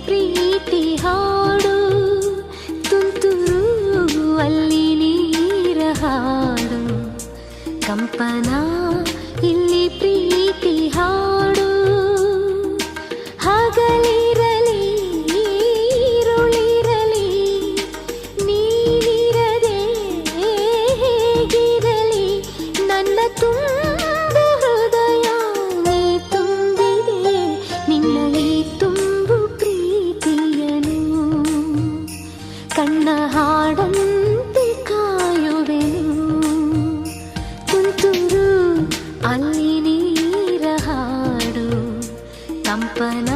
ಪ್ರೀತಿ ಹಾಡು, ತುಂತುರು ಅಲ್ಲಿ ನೀರ ಹಾಡು, ಕಂಪನ ಇಲ್ಲಿ ಪ್ರೀತಿ ಹಾಡು. ಹಗಲಿರಲಿ ಈರುಳಿರಲಿ ನೀನಿರದೆ ಹೇಗಿರಲಿ, ನನ್ನ ತುಂಬು ಹೃದಯ ನೀ ತುಂಬಿದೆ, ನಿನ್ನ ಈ ತುಂಬು ಪ್ರೀತಿಯನು ಕಣ್ಣ ಹಾಡಂತೆ ಕಾಯುವೆನು. ತುಂತುರು ಅಲ್ಲಿ ನೀರ ಹಾಡು, ಕಂಪನ